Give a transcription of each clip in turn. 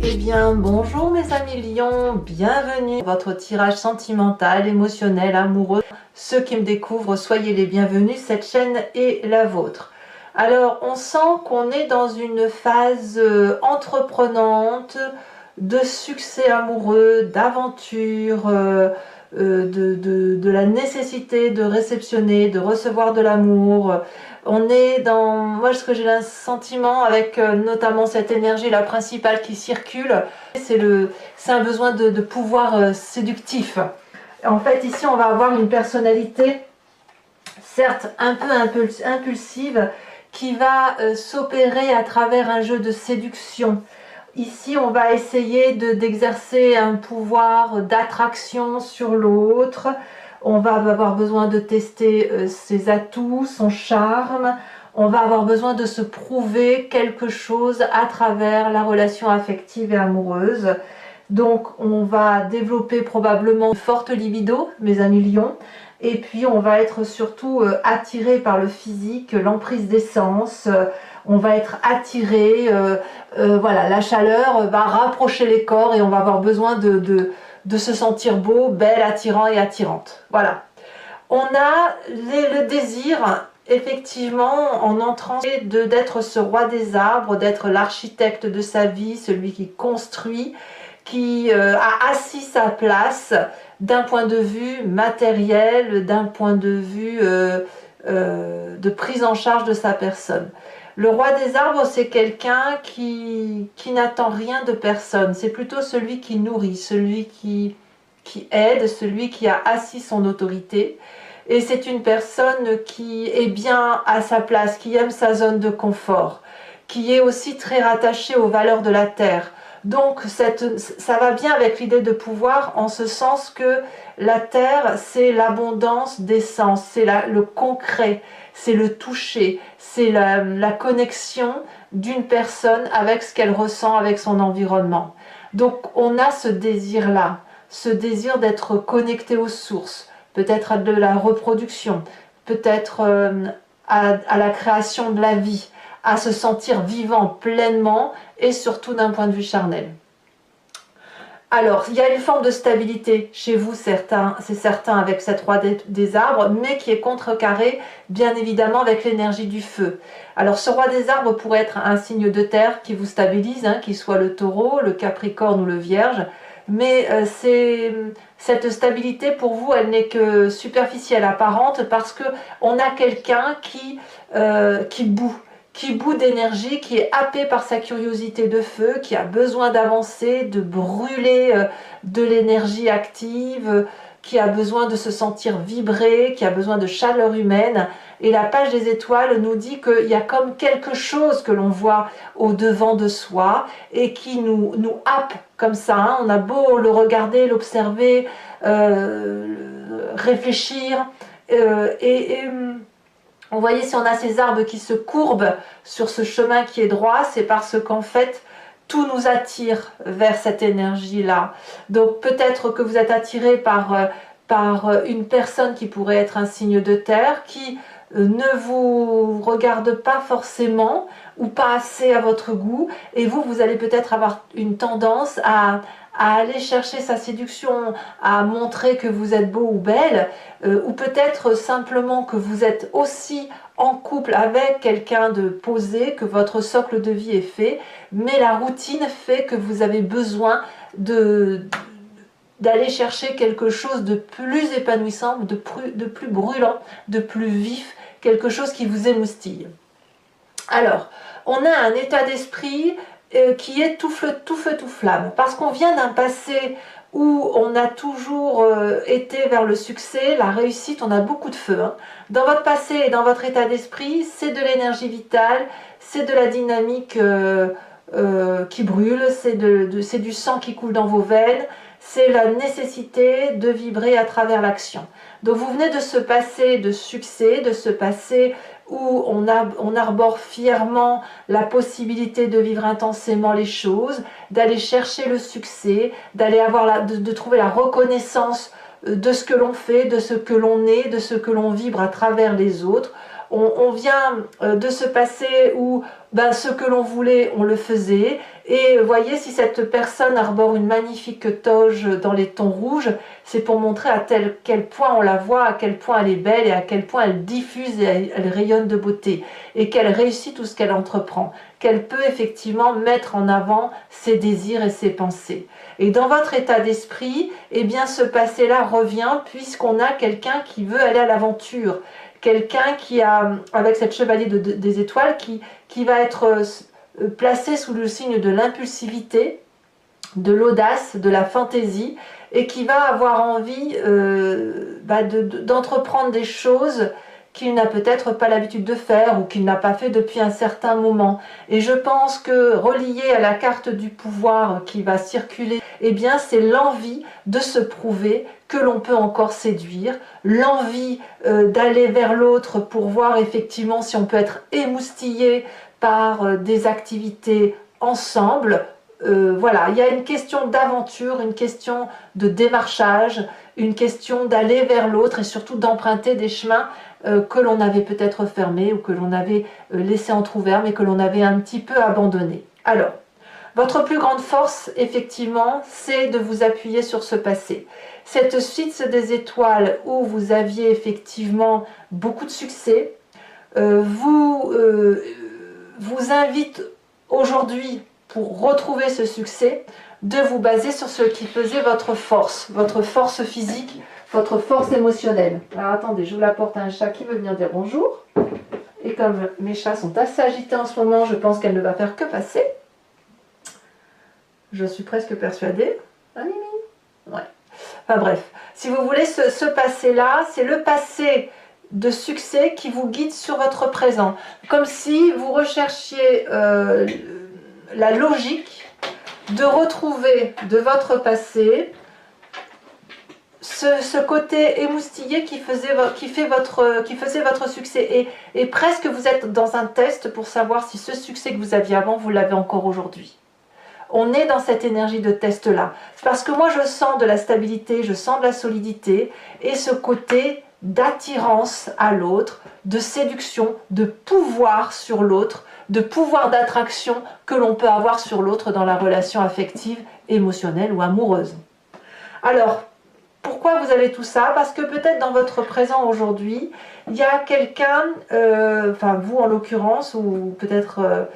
Eh bien, bonjour mes amis lions, bienvenue dans votre tirage sentimental, émotionnel, amoureux. Ceux qui me découvrent, soyez les bienvenus, cette chaîne est la vôtre. Alors, on sent qu'on est dans une phase entreprenante, de succès amoureux, d'aventure, de la nécessité de réceptionner, de recevoir de l'amour. On est dans, moi ce que j'ai un sentiment avec notamment cette énergie la principale qui circule, c'est un besoin de pouvoir séductif. En fait ici on va avoir une personnalité certes un peu impulsive qui va s'opérer à travers un jeu de séduction. Ici, on va essayer d'exercer un pouvoir d'attraction sur l'autre. On va avoir besoin de tester ses atouts, son charme. On va avoir besoin de se prouver quelque chose à travers la relation affective et amoureuse. Donc, on va développer probablement une forte libido, mes amis lions. Et puis, on va être surtout attiré par le physique, l'emprise des sens. On va être attiré, voilà, la chaleur va rapprocher les corps et on va avoir besoin de se sentir beau, belle, attirant et attirante. Voilà. On a le désir, effectivement, en entrant, d'être ce roi des arbres, d'être l'architecte de sa vie, celui qui construit, qui a assis sa place d'un point de vue matériel, d'un point de vue de prise en charge de sa personne. Le roi des arbres, c'est quelqu'un qui n'attend rien de personne. C'est plutôt celui qui nourrit, celui qui aide, celui qui a assis son autorité. Et c'est une personne qui est bien à sa place, qui aime sa zone de confort, qui est aussi très rattachée aux valeurs de la terre. Donc ça va bien avec l'idée de pouvoir en ce sens que la terre, c'est l'abondance d'essence, c'est le concret, c'est le toucher, c'est la connexion d'une personne avec ce qu'elle ressent, avec son environnement. Donc on a ce désir-là, ce désir d'être connecté aux sources, peut-être à de la reproduction, peut-être à la création de la vie, à se sentir vivant pleinement et surtout d'un point de vue charnel. Alors, il y a une forme de stabilité chez vous, c'est certain, avec cette roi des arbres, mais qui est contrecarrée, bien évidemment, avec l'énergie du feu. Alors, ce roi des arbres pourrait être un signe de terre qui vous stabilise, hein, qu'il soit le taureau, le capricorne ou le vierge, mais cette stabilité, pour vous, elle n'est que superficielle, apparente, parce qu'on a quelqu'un qui bout d'énergie, qui est happé par sa curiosité de feu, qui a besoin d'avancer, de brûler de l'énergie active, qui a besoin de se sentir vibrer, qui a besoin de chaleur humaine. Et la page des étoiles nous dit qu'il y a comme quelque chose que l'on voit au devant de soi et qui nous happe comme ça. Hein. On a beau le regarder, l'observer, réfléchir vous voyez, si on a ces arbres qui se courbent sur ce chemin qui est droit, c'est parce qu'en fait, tout nous attire vers cette énergie-là. Donc peut-être que vous êtes attiré par une personne qui pourrait être un signe de terre, qui ne vous regarde pas forcément ou pas assez à votre goût, et vous allez peut-être avoir une tendance à aller chercher sa séduction, à montrer que vous êtes beau ou belle, ou peut-être simplement que vous êtes aussi en couple avec quelqu'un de posé, que votre socle de vie est fait, mais la routine fait que vous avez besoin d'aller chercher quelque chose de plus épanouissant, de plus brûlant, de plus vif, quelque chose qui vous émoustille. Alors, on a un état d'esprit qui est tout feu, tout flamme, parce qu'on vient d'un passé où on a toujours été vers le succès, la réussite, on a beaucoup de feu. Hein. Dans votre passé et dans votre état d'esprit, c'est de l'énergie vitale, c'est de la dynamique qui brûle, c'est du sang qui coule dans vos veines, c'est la nécessité de vibrer à travers l'action. Donc vous venez de ce passé de succès, de ce passé où on arbore fièrement la possibilité de vivre intensément les choses, d'aller chercher le succès, d'aller de trouver la reconnaissance de ce que l'on fait, de ce que l'on est, de ce que l'on vibre à travers les autres. On vient de ce passé où ben, ce que l'on voulait, on le faisait. Et voyez, si cette personne arbore une magnifique toge dans les tons rouges, c'est pour montrer à quel point on la voit, à quel point elle est belle et à quel point elle diffuse et elle rayonne de beauté. Et qu'elle réussit tout ce qu'elle entreprend. Qu'elle peut effectivement mettre en avant ses désirs et ses pensées. Et dans votre état d'esprit, eh bien ce passé-là revient puisqu'on a quelqu'un qui veut aller à l'aventure. Quelqu'un qui a, avec cette chevalier des étoiles, qui va être placé sous le signe de l'impulsivité, de l'audace, de la fantaisie, et qui va avoir envie d'entreprendre des choses qu'il n'a peut-être pas l'habitude de faire ou qu'il n'a pas fait depuis un certain moment. Et je pense que relié à la carte du pouvoir qui va circuler, eh bien c'est l'envie de se prouver que l'on peut encore séduire, l'envie d'aller vers l'autre pour voir effectivement si on peut être émoustillé par des activités ensemble. Voilà, il y a une question d'aventure, une question de démarchage, une question d'aller vers l'autre et surtout d'emprunter des chemins que l'on avait peut-être fermés ou que l'on avait laissés entrouverts mais que l'on avait un petit peu abandonnés. Alors, votre plus grande force, effectivement, c'est de vous appuyer sur ce passé. Cette suite des étoiles où vous aviez effectivement beaucoup de succès, vous invite aujourd'hui, pour retrouver ce succès, de vous baser sur ce qui faisait votre force physique, votre force émotionnelle. Alors attendez, j'ouvre la porte à un chat qui veut venir dire bonjour. Et comme mes chats sont assez agités en ce moment, je pense qu'elle ne va faire que passer. Je suis presque persuadée. Ah, Mimi. Ouais. Enfin bref, si vous voulez, ce passé-là, c'est le passé de succès qui vous guide sur votre présent. Comme si vous recherchiez la logique de retrouver de votre passé ce côté émoustillé qui faisait votre succès. Et presque vous êtes dans un test pour savoir si ce succès que vous aviez avant, vous l'avez encore aujourd'hui. On est dans cette énergie de test-là. C'est parce que moi, je sens de la stabilité, je sens de la solidité et ce côté d'attirance à l'autre, de séduction, de pouvoir sur l'autre, de pouvoir d'attraction que l'on peut avoir sur l'autre dans la relation affective, émotionnelle ou amoureuse. Alors, pourquoi vous avez tout ça? Parce que peut-être dans votre présent aujourd'hui, il y a quelqu'un, enfin vous en l'occurrence, ou peut-être...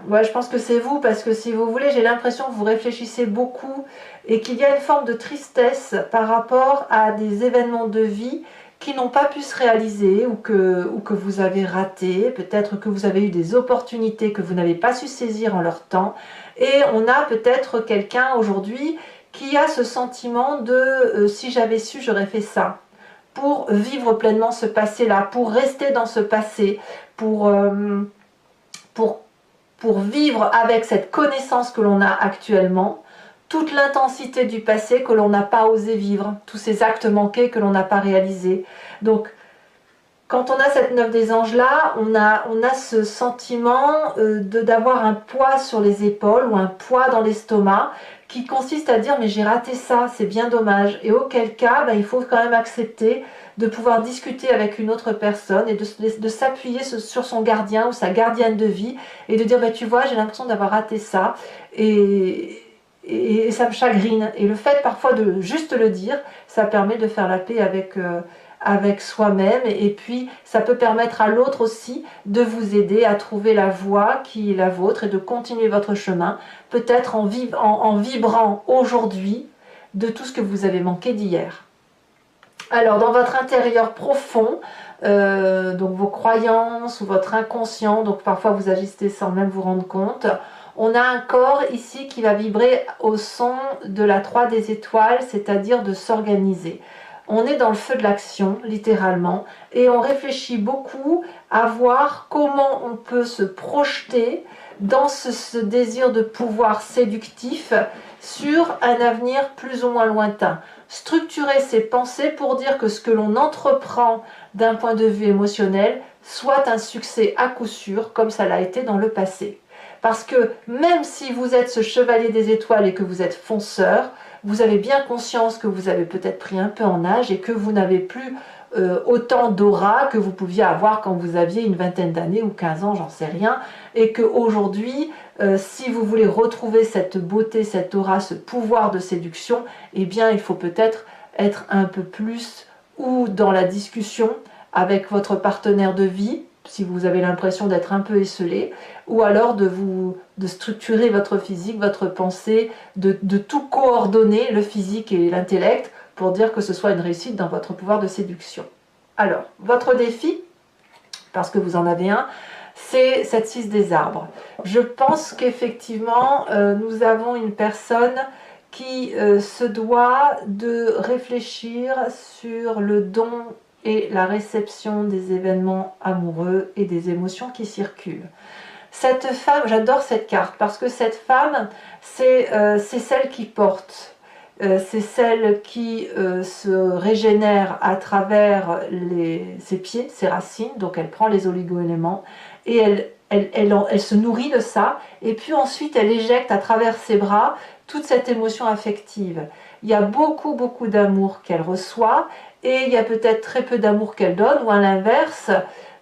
ouais, je pense que c'est vous, parce que si vous voulez, j'ai l'impression que vous réfléchissez beaucoup et qu'il y a une forme de tristesse par rapport à des événements de vie qui n'ont pas pu se réaliser ou que vous avez raté, peut-être que vous avez eu des opportunités que vous n'avez pas su saisir en leur temps. Et on a peut-être quelqu'un aujourd'hui qui a ce sentiment de si j'avais su, j'aurais fait ça. Pour vivre pleinement ce passé-là, pour rester dans ce passé, pour vivre avec cette connaissance que l'on a actuellement, toute l'intensité du passé que l'on n'a pas osé vivre, tous ces actes manqués que l'on n'a pas réalisés. Donc, quand on a cette 9 des anges là, on a ce sentiment d'avoir un poids sur les épaules ou un poids dans l'estomac qui consiste à dire mais j'ai raté ça, c'est bien dommage. Et auquel cas, il faut quand même accepter de pouvoir discuter avec une autre personne et de s'appuyer sur son gardien ou sa gardienne de vie et de dire tu vois, j'ai l'impression d'avoir raté ça et ça me chagrine. Et le fait parfois de juste le dire, ça permet de faire la paix avec soi-même et puis ça peut permettre à l'autre aussi de vous aider à trouver la voie qui est la vôtre et de continuer votre chemin, peut-être en vibrant aujourd'hui de tout ce que vous avez manqué d'hier. Alors dans votre intérieur profond, donc vos croyances ou votre inconscient, donc parfois vous agissez sans même vous rendre compte, on a un corps ici qui va vibrer au son de la 3 des étoiles, c'est-à-dire de s'organiser. On est dans le feu de l'action, littéralement, et on réfléchit beaucoup à voir comment on peut se projeter dans ce désir de pouvoir séductif sur un avenir plus ou moins lointain. Structurer ses pensées pour dire que ce que l'on entreprend d'un point de vue émotionnel soit un succès à coup sûr, comme ça l'a été dans le passé. Parce que même si vous êtes ce chevalier des étoiles et que vous êtes fonceur, vous avez bien conscience que vous avez peut-être pris un peu en âge et que vous n'avez plus autant d'aura que vous pouviez avoir quand vous aviez une vingtaine d'années ou 15 ans, j'en sais rien, et qu'aujourd'hui, si vous voulez retrouver cette beauté, cette aura, ce pouvoir de séduction, eh bien il faut peut-être être un peu plus ou dans la discussion avec votre partenaire de vie, si vous avez l'impression d'être un peu esselé, ou alors de structurer votre physique, votre pensée, de tout coordonner, le physique et l'intellect, pour dire que ce soit une réussite dans votre pouvoir de séduction. Alors, votre défi, parce que vous en avez un, c'est cette 6 des arbres. Je pense qu'effectivement, nous avons une personne qui se doit de réfléchir sur le don et la réception des événements amoureux et des émotions qui circulent. Cette femme, j'adore cette carte, parce que cette femme, c'est celle qui porte. C'est celle qui se régénère à travers ses pieds, ses racines, donc elle prend les oligo-éléments et elle se nourrit de ça, et puis ensuite elle éjecte à travers ses bras toute cette émotion affective. Il y a beaucoup d'amour qu'elle reçoit, et il y a peut-être très peu d'amour qu'elle donne, ou à l'inverse,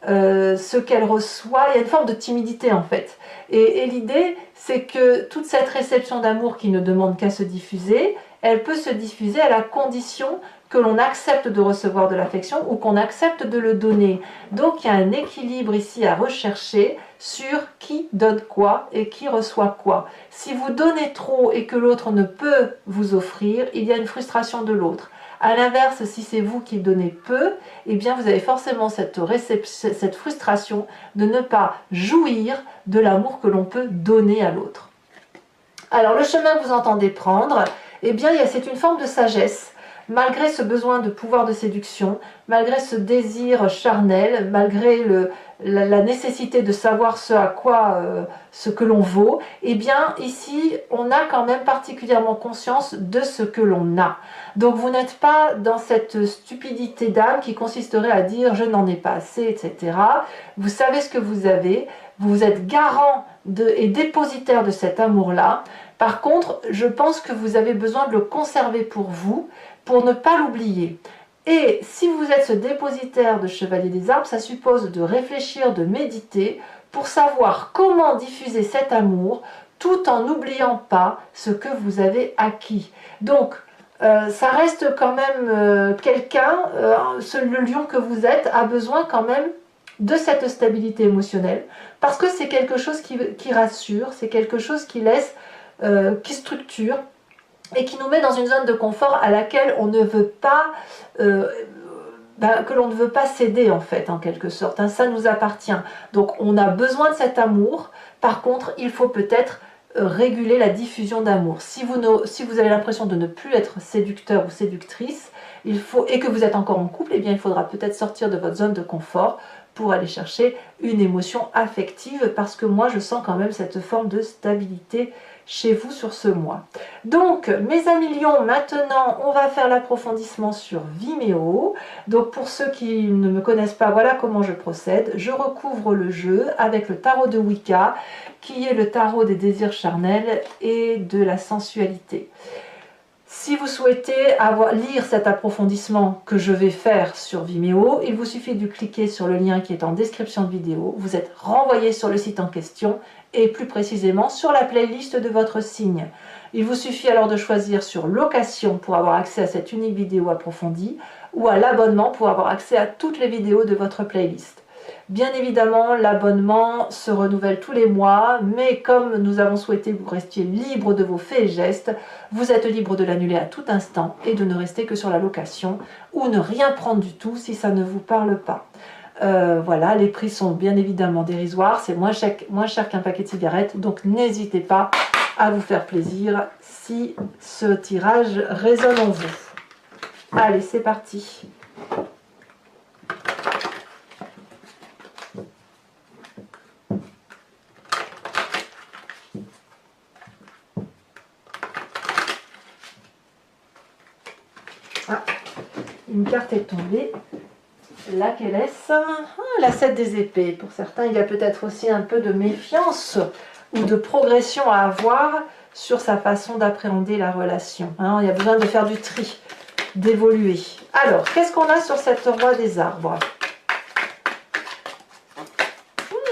ce qu'elle reçoit, il y a une forme de timidité en fait. Et l'idée, c'est que toute cette réception d'amour qui ne demande qu'à se diffuser, elle peut se diffuser à la condition que l'on accepte de recevoir de l'affection ou qu'on accepte de le donner. Donc il y a un équilibre ici à rechercher sur qui donne quoi et qui reçoit quoi. Si vous donnez trop et que l'autre ne peut vous offrir, il y a une frustration de l'autre. A l'inverse, si c'est vous qui donnez peu, eh bien vous avez forcément cette frustration de ne pas jouir de l'amour que l'on peut donner à l'autre. Alors le chemin que vous entendez prendre, eh bien c'est une forme de sagesse. Malgré ce besoin de pouvoir de séduction, malgré ce désir charnel, malgré la nécessité de savoir ce que l'on vaut, eh bien ici on a quand même particulièrement conscience de ce que l'on a. Donc vous n'êtes pas dans cette stupidité d'âme qui consisterait à dire je n'en ai pas assez, etc. Vous savez ce que vous avez, vous êtes garant et dépositaire de cet amour-là. Par contre, je pense que vous avez besoin de le conserver pour vous, pour ne pas l'oublier. Et si vous êtes ce dépositaire de Chevalier des Arbres, ça suppose de réfléchir, de méditer, pour savoir comment diffuser cet amour, tout en n'oubliant pas ce que vous avez acquis. Donc, ça reste quand même quelqu'un, le lion que vous êtes, a besoin quand même de cette stabilité émotionnelle, parce que c'est quelque chose qui rassure, c'est quelque chose qui laisse, qui structure, et qui nous met dans une zone de confort à laquelle on ne veut pas, que l'on ne veut pas céder en fait, en quelque sorte, hein, ça nous appartient. Donc on a besoin de cet amour, par contre il faut peut-être réguler la diffusion d'amour. Si vous avez l'impression de ne plus être séducteur ou séductrice, et que vous êtes encore en couple, eh bien il faudra peut-être sortir de votre zone de confort pour aller chercher une émotion affective, parce que moi je sens quand même cette forme de stabilité chez vous sur ce mois. Donc mes amis lions, maintenant on va faire l'approfondissement sur Vimeo. Donc pour ceux qui ne me connaissent pas, voilà comment je procède. Je recouvre le jeu avec le tarot de Wicca, qui est le tarot des désirs charnels et de la sensualité. Si vous souhaitez lire cet approfondissement que je vais faire sur Vimeo, il vous suffit de cliquer sur le lien qui est en description de vidéo. Vous êtes renvoyé sur le site en question et plus précisément sur la playlist de votre signe. Il vous suffit alors de choisir sur location pour avoir accès à cette unique vidéo approfondie, ou à l'abonnement pour avoir accès à toutes les vidéos de votre playlist. Bien évidemment, l'abonnement se renouvelle tous les mois, mais comme nous avons souhaité que vous restiez libre de vos faits et gestes, vous êtes libre de l'annuler à tout instant et de ne rester que sur la location, ou ne rien prendre du tout si ça ne vous parle pas. Voilà, les prix sont bien évidemment dérisoires, c'est moins cher qu'un paquet de cigarettes, donc n'hésitez pas à vous faire plaisir si ce tirage résonne en vous. Allez, c'est parti. Ah, une carte est tombée. Laquelle est-ce? La 7 des épées. Pour certains, il y a peut-être aussi un peu de méfiance ou de progression à avoir sur sa façon d'appréhender la relation. Il y a besoin de faire du tri. d'évoluer. Alors, qu'est-ce qu'on a sur cette roi des arbres?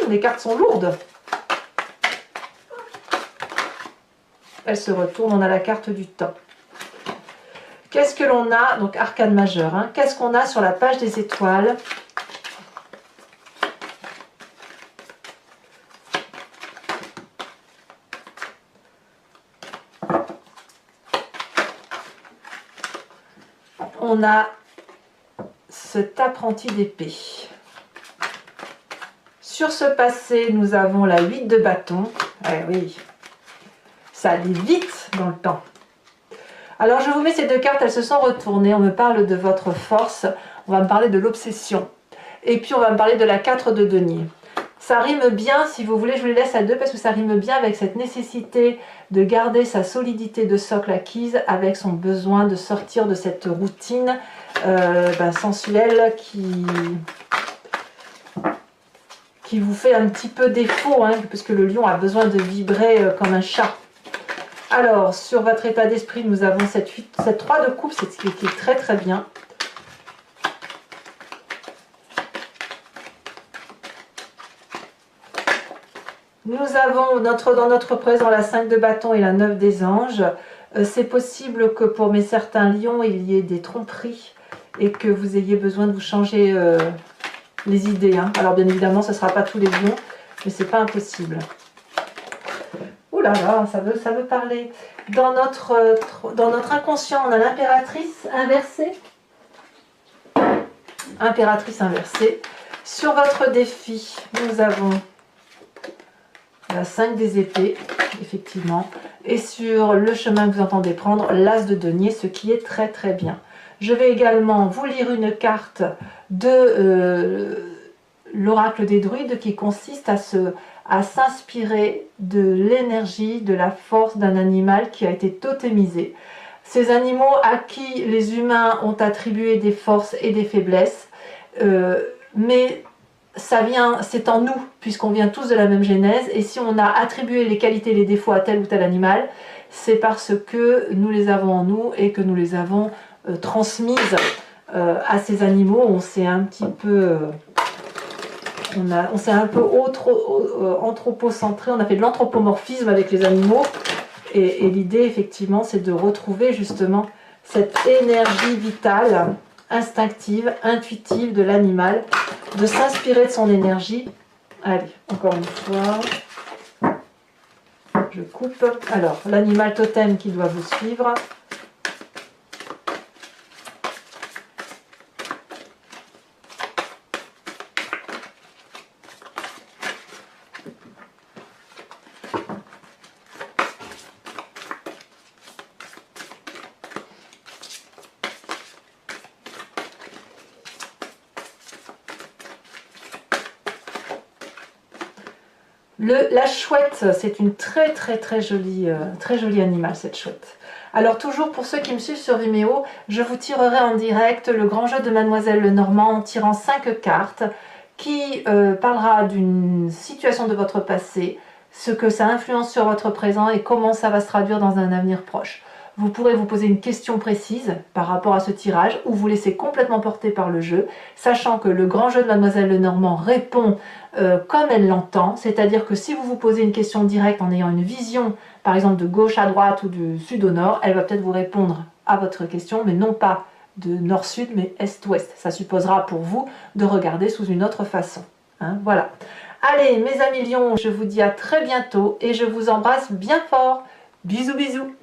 Les cartes sont lourdes. Elle se retourne, on a la carte du temps. Qu'est-ce que l'on a? Donc arcane majeur. Hein. Qu'est-ce qu'on a sur la page des étoiles? On a cet apprenti d'épée. Sur ce passé, nous avons la 8 de bâton. Eh oui, ça allait vite dans le temps. Alors, je vous mets ces deux cartes, elles se sont retournées. On me parle de votre force, on va me parler de l'obsession. Et puis, on va me parler de la 4 de denier. Ça rime bien, si vous voulez, je vous les laisse à deux parce que ça rime bien avec cette nécessité de garder sa solidité de socle acquise avec son besoin de sortir de cette routine sensuelle qui vous fait un petit peu défaut, hein, parce que le lion a besoin de vibrer comme un chat. Alors, sur votre état d'esprit, nous avons cette 3 de coupe, c'est ce qui est très très bien. Nous avons dans notre présent la 5 de bâton et la 9 des anges. C'est possible que pour certains lions, il y ait des tromperies et que vous ayez besoin de vous changer les idées. Hein. Alors bien évidemment, ce ne sera pas tous les lions, mais c'est pas impossible. Ouh là là, ça veut parler. Dans notre inconscient, on a l'impératrice inversée. Impératrice inversée. Sur votre défi, nous avons la 5 des épées, effectivement. Et sur le chemin que vous entendez prendre, l'as de denier, ce qui est très très bien. Je vais également vous lire une carte de l'oracle des druides qui consiste à s'inspirer de l'énergie, de la force d'un animal qui a été totémisé. Ces animaux à qui les humains ont attribué des forces et des faiblesses, mais ça vient, c'est en nous, puisqu'on vient tous de la même genèse, et si on a attribué les qualités et les défauts à tel ou tel animal, c'est parce que nous les avons en nous et que nous les avons transmises à ces animaux. On s'est un petit peu... on s'est un peu anthropocentré, on a fait de l'anthropomorphisme avec les animaux, et l'idée effectivement c'est de retrouver justement cette énergie vitale, instinctive, intuitive de l'animal, de s'inspirer de son énergie. Allez, encore une fois, je coupe. Alors, l'animal totem qui doit vous suivre. La chouette, c'est une très jolie animal, cette chouette. Alors toujours pour ceux qui me suivent sur Vimeo, je vous tirerai en direct le grand jeu de Mademoiselle Lenormand en tirant 5 cartes qui parlera d'une situation de votre passé, ce que ça influence sur votre présent et comment ça va se traduire dans un avenir proche. Vous pourrez vous poser une question précise par rapport à ce tirage ou vous laisser complètement porter par le jeu, sachant que le grand jeu de Mademoiselle Lenormand répond comme elle l'entend, c'est-à-dire que si vous vous posez une question directe en ayant une vision, par exemple de gauche à droite ou du sud au nord, elle va peut-être vous répondre à votre question, mais non pas de nord-sud, mais est-ouest. Ça supposera pour vous de regarder sous une autre façon. Hein, voilà. Allez, mes amis lions, je vous dis à très bientôt et je vous embrasse bien fort. Bisous, bisous.